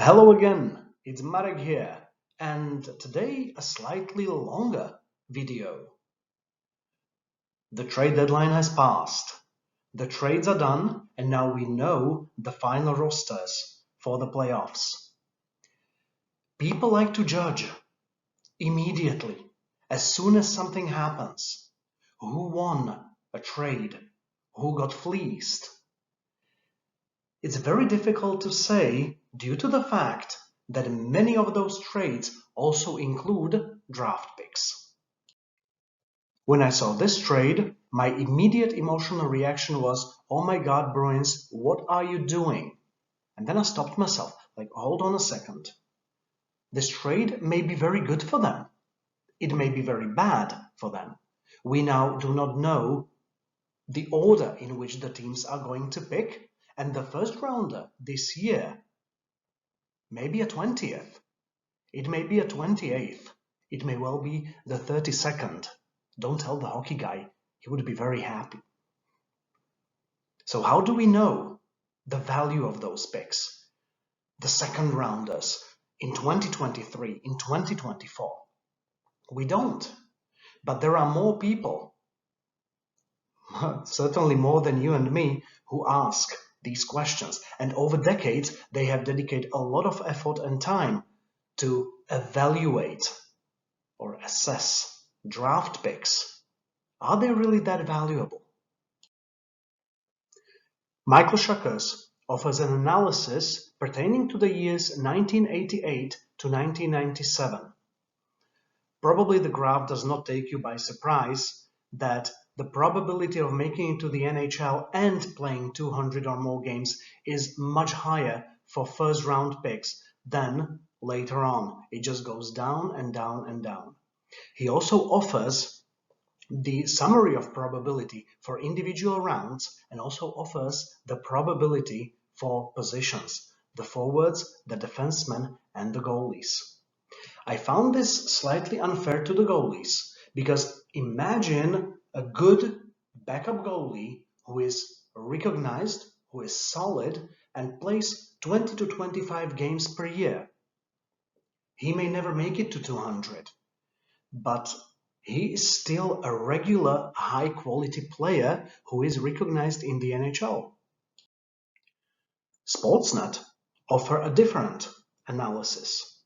Hello again, it's Marek here, and today a slightly longer video. The trade deadline has passed. The trades are done, and now we know the final rosters for the playoffs. People like to judge immediately, as soon as something happens. Who won a trade? Who got fleeced? It's very difficult to say due to the fact that many of those trades also include draft picks. When I saw this trade, my immediate emotional reaction was, oh my God, Bruins, what are you doing? And then I stopped myself, like, hold on a second. This trade may be very good for them. It may be very bad for them. We now do not know the order in which the teams are going to pick. And the first rounder this year may be a 20th. It may be a 28th. It may well be the 32nd. Don't tell the hockey guy. He would be very happy. So how do we know the value of those picks? The second rounders in 2023, in 2024. We don't. But there are more people, certainly more than you and me, who ask these questions. And over decades, they have dedicated a lot of effort and time to evaluate or assess draft picks. Are they really that valuable? Michael Schuckers offers an analysis pertaining to the years 1988 to 1997. Probably the graph does not take you by surprise that the probability of making it to the NHL and playing 200 or more games is much higher for first round picks than later on. It just goes down and down and down. He also offers the summary of probability for individual rounds and also offers the probability for positions, the forwards, the defensemen, and the goalies. I found this slightly unfair to the goalies because imagine a good backup goalie who is recognized, who is solid, and plays 20 to 25 games per year. He may never make it to 200, but he is still a regular high-quality player who is recognized in the NHL. Sportsnet offer a different analysis.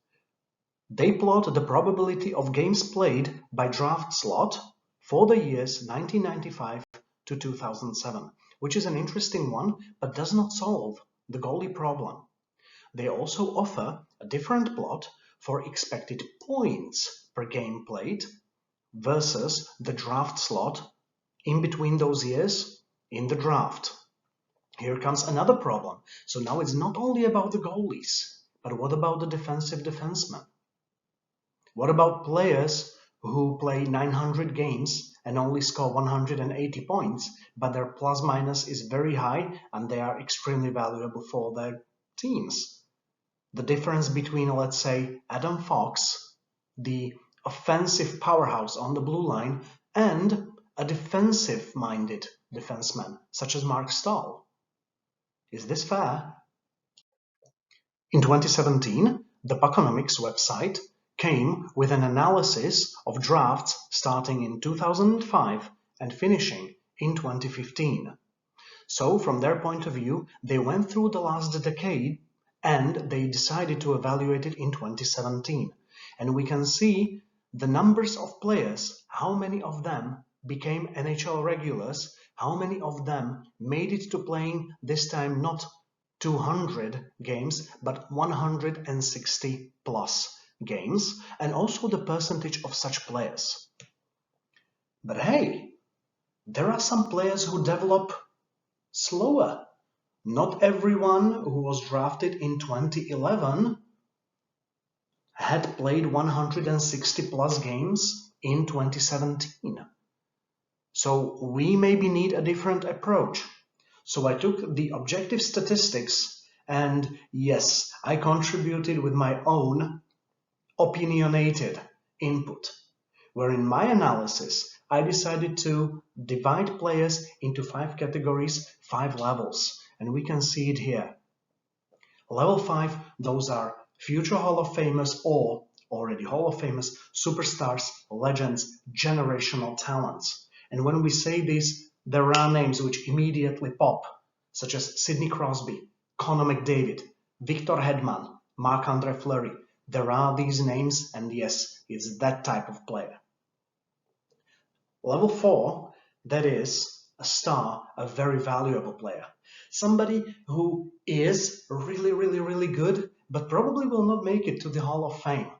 They plot the probability of games played by draft slot for the years 1995 to 2007, which is an interesting one, but does not solve the goalie problem. They also offer a different plot for expected points per game played versus the draft slot in between those years in the draft. Here comes another problem. So now it's not only about the goalies, but what about the defensive defensemen? What about players who play 900 games and only score 180 points, but their plus minus is very high and they are extremely valuable for their teams? The difference between, let's say, Adam Fox, the offensive powerhouse on the blue line, and a defensive-minded defenseman, such as Mark Stahl. Is this fair? In 2017, the Puckonomics website came with an analysis of drafts starting in 2005 and finishing in 2015. So from their point of view, they went through the last decade and they decided to evaluate it in 2017. And we can see the numbers of players, how many of them became NHL regulars, how many of them made it to playing this time not 200 games, but 160 plus games, and also the percentage of such players. But hey, there are some players who develop slower. Not everyone who was drafted in 2011 had played 160 plus games in 2017. So we maybe need a different approach. So I took the objective statistics and yes, I contributed with my own opinionated input, where in my analysis I decided to divide players into 5 categories, 5 levels, and we can see it here. Level 5, those are future Hall of Famers or already Hall of Famers, superstars, legends, generational talents. And when we say this, there are names which immediately pop, such as Sidney Crosby, Connor McDavid, Victor Hedman, Marc-Andre Fleury. There are these names, and yes, it's that type of player. Level 4, that is a star, a very valuable player. Somebody who is really good, but probably will not make it to the Hall of Fame.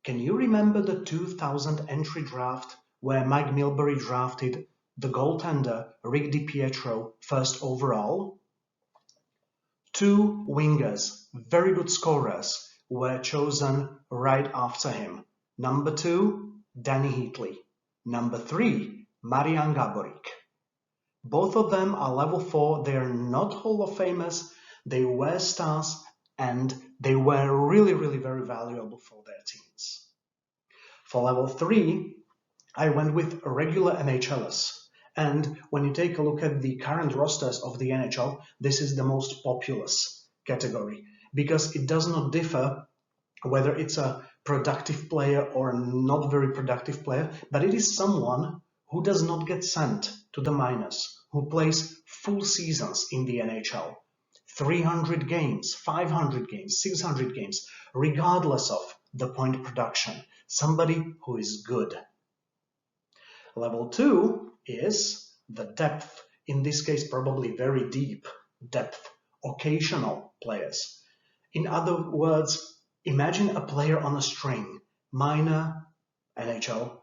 Can you remember the 2000 entry draft where Mike Milbury drafted the goaltender Rick DiPietro first overall? 2 wingers, very good scorers, were chosen right after him. Number 2, Danny Heatley. Number 3, Marian Gaborik. Both of them are level 4. They are not Hall of Famers. They were stars and they were really very valuable for their teams. For level 3, I went with regular NHLers. And when you take a look at the current rosters of the NHL, this is the most populous category because it does not differ whether it's a productive player or not very productive player, but it is someone who does not get sent to the minors, who plays full seasons in the NHL, 300 games, 500 games, 600 games, regardless of the point production, somebody who is good. Level 2 is the depth, in this case probably very deep depth, occasional players. In other words, imagine a player on a string, minor NHL,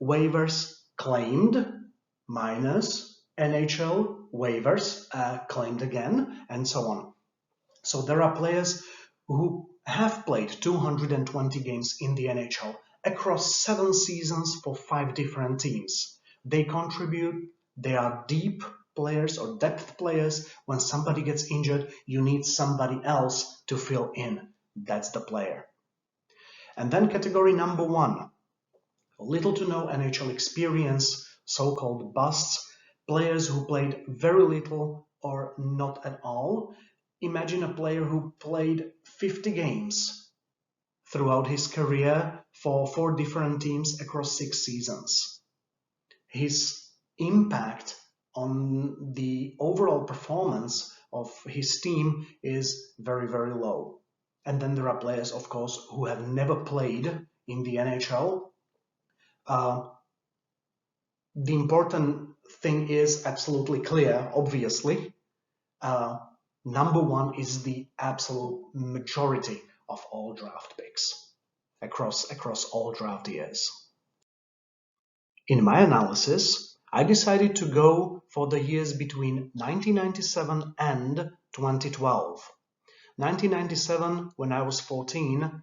waivers claimed, minors, NHL, waivers claimed again, and so on. So there are players who have played 220 games in the NHL across 7 seasons for 5 different teams. They contribute, they are deep players or depth players. When somebody gets injured, you need somebody else to fill in. That's the player. And then category number 1, little to no NHL experience, so-called busts, players who played very little or not at all. Imagine a player who played 50 games throughout his career for 4 different teams across 6 seasons. His impact on the overall performance of his team is very low. And then there are players, of course, who have never played in the NHL. The important thing is absolutely clear, obviously. Number 1 is the absolute majority of all draft picks across all draft years. In my analysis, I decided to go for the years between 1997 and 2012. 1997, when I was 14,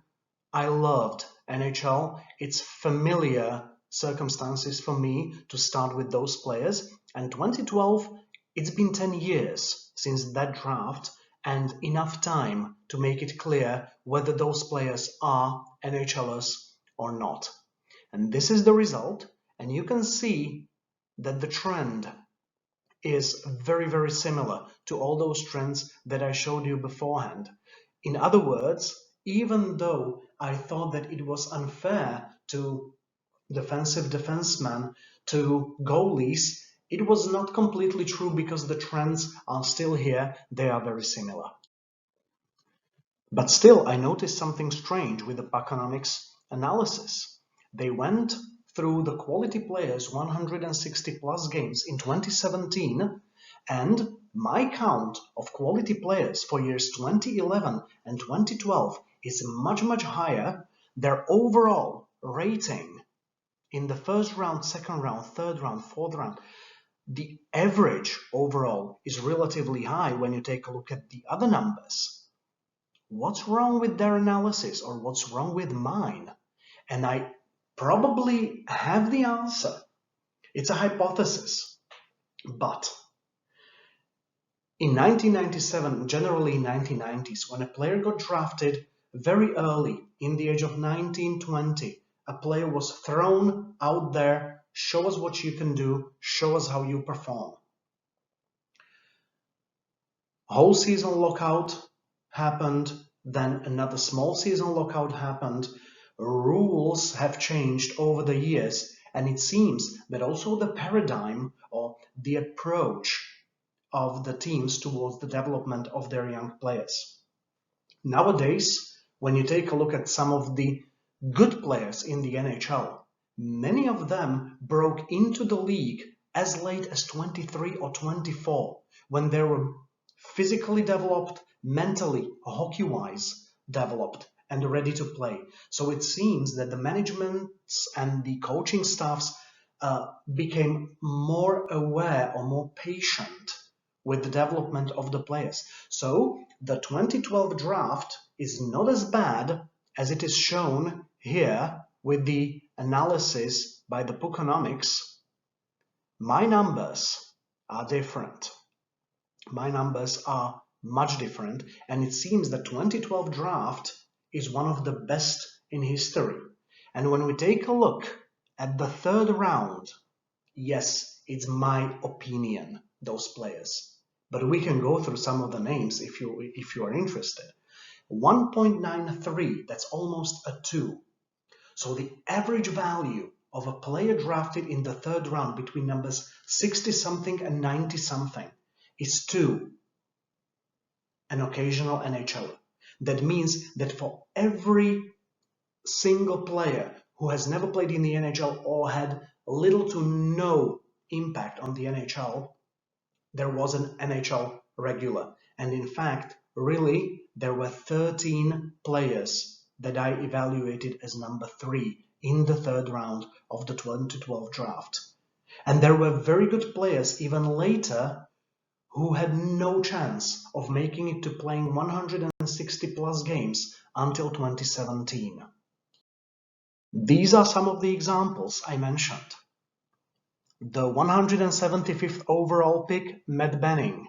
I loved NHL. It's familiar circumstances for me to start with those players. And 2012, it's been 10 years since that draft and enough time to make it clear whether those players are NHLers or not. And this is the result. And you can see that the trend is very similar to all those trends that I showed you beforehand. In other words, even though I thought that it was unfair to defensive defensemen, to goalies, it was not completely true because the trends are still here. They are very similar. But still, I noticed something strange with the Puckonomics analysis. They went through the quality players 160 plus games in 2017, and my count of quality players for years 2011 and 2012 is much higher. Their overall rating in the first round, second round, third round, fourth round, the average overall is relatively high when you take a look at the other numbers. What's wrong with their analysis, or what's wrong with mine? And I probably have the answer. It's a hypothesis. But in 1997, generally in 1990s, when a player got drafted very early, in the age of 19, 20, a player was thrown out there, show us what you can do, show us how you perform. Whole season lockout happened, then another small season lockout happened. Rules have changed over the years, and it seems that also the paradigm or the approach of the teams towards the development of their young players. Nowadays, when you take a look at some of the good players in the NHL, many of them broke into the league as late as 23 or 24, when they were physically developed, mentally, hockey-wise developed, and ready to play. So it seems that the managements and the coaching staffs became more aware or more patient with the development of the players. So the 2012 draft is not as bad as it is shown here with the analysis by the Pukonomics. My numbers are different. My numbers are much different, and it seems the 2012 draft is one of the best in history. And when we take a look at the third round, yes, it's my opinion, those players. But we can go through some of the names if you are interested. 1.93, that's almost a 2. So the average value of a player drafted in the third round between numbers 60-something and 90-something is 2, an occasional NHLer. That means that for every single player who has never played in the NHL or had little to no impact on the NHL, there was an NHL regular. And in fact, really, there were 13 players that I evaluated as number 3 in the third round of the 2012 draft. And there were very good players even later who had no chance of making it to playing 160 plus games until 2017. These are some of the examples I mentioned. The 175th overall pick, Matt Benning.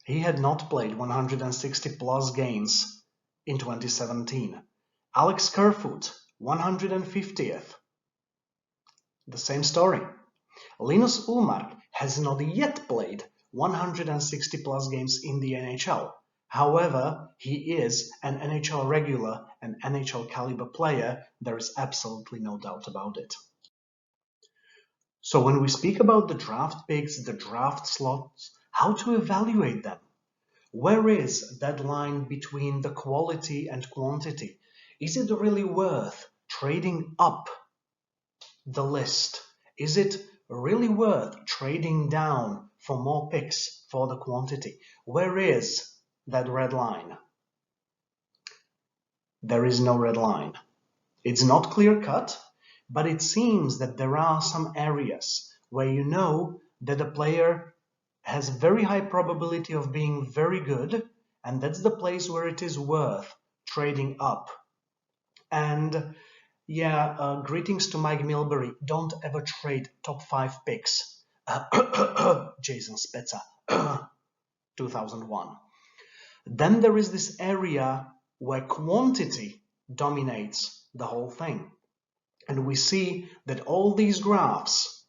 He had not played 160 plus games in 2017. Alex Kerfoot, 150th. The same story. Linus Ullmark has not yet played 160 plus games in the NHL. However, he is an NHL regular, an NHL caliber player. There is absolutely no doubt about it. So when we speak about the draft picks, the draft slots, how to evaluate them? Where is that line between the quality and quantity? Is it really worth trading up the list? Is it really worth trading down for more picks for the quantity? Where is that red line? There is no red line. It's not clear-cut, but it seems that there are some areas where you know that a player has very high probability of being very good, and that's the place where it is worth trading up. And yeah, greetings to Mike Milbury. Don't ever trade top 5 picks. Jason Spezza, 2001. Then there is this area where quantity dominates the whole thing. And we see that all these graphs,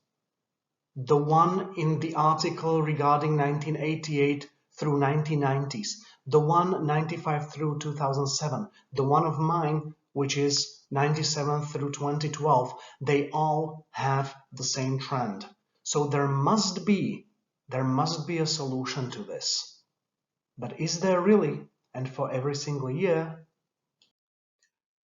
the one in the article regarding 1988 through 1990s, the one 95 through 2007, the one of mine which is 97 through 2012, they all have the same trend. So there must be a solution to this. But is there really? And for every single year?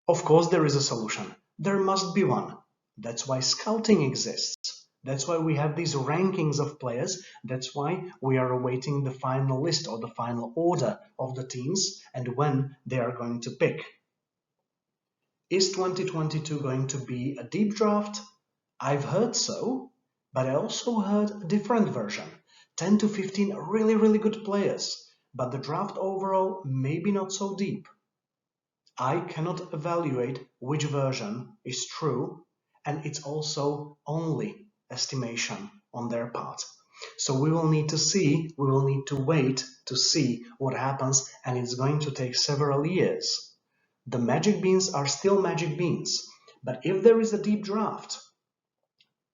Of course there is a solution. There must be one. That's why scouting exists. That's why we have these rankings of players. That's why we are awaiting the final list or the final order of the teams and when they are going to pick. Is 2022 going to be a deep draft? I've heard so, but I also heard a different version. 10 to 15 really, really good players, but the draft overall maybe not so deep. I cannot evaluate which version is true, and it's also only estimation on their part. So we will need to wait to see what happens, and it's going to take several years. The magic beans are still magic beans, but if there is a deep draft,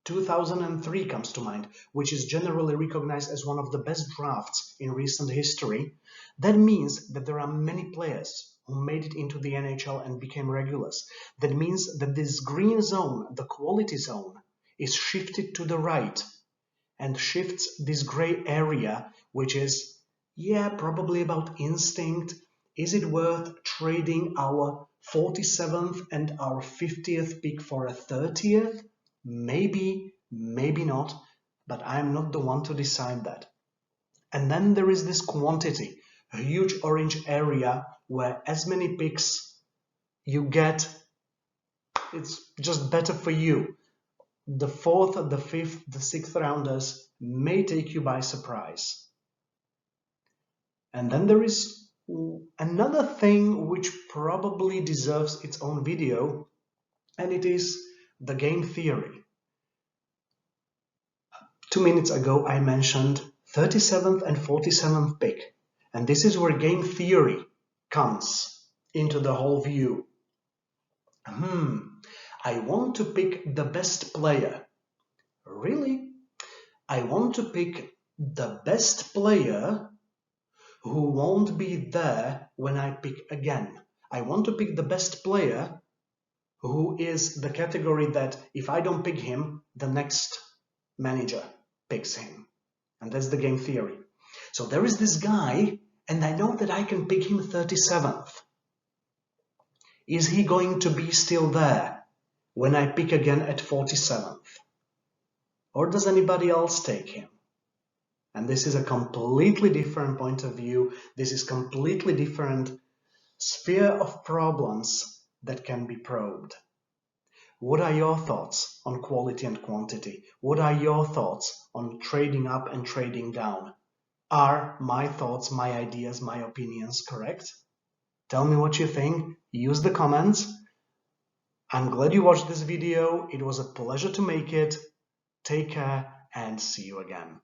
2003 comes to mind, which is generally recognized as one of the best drafts in recent history. That means that there are many players who made it into the NHL and became regulars. That means that this green zone, the quality zone, is shifted to the right and shifts this gray area, which is, yeah, probably about instinct. Is it worth trading our 47th and our 50th pick for a 30th? Maybe, maybe not, but I'm not the one to decide that. And then there is this quantity, a huge orange area where as many picks you get, it's just better for you. The fourth, the fifth, the sixth rounders may take you by surprise. And then there is another thing which probably deserves its own video, and it is the game theory. 2 minutes ago I mentioned 37th and 47th pick, and this is where game theory comes into the whole view. I want to pick the best player. Really? I want to pick the best player who won't be there when I pick again. I want to pick the best player who is the category that if I don't pick him, the next manager picks him. And that's the game theory. So there is this guy, and I know that I can pick him 37th. Is he going to be still there when I pick again at 47th? Or does anybody else take him? And this is a completely different point of view. This is completely different sphere of problems that can be probed. What are your thoughts on quality and quantity? What are your thoughts on trading up and trading down? Are my thoughts, my ideas, my opinions correct? Tell me what you think. Use the comments. I'm glad you watched this video. It was a pleasure to make it. Take care and see you again.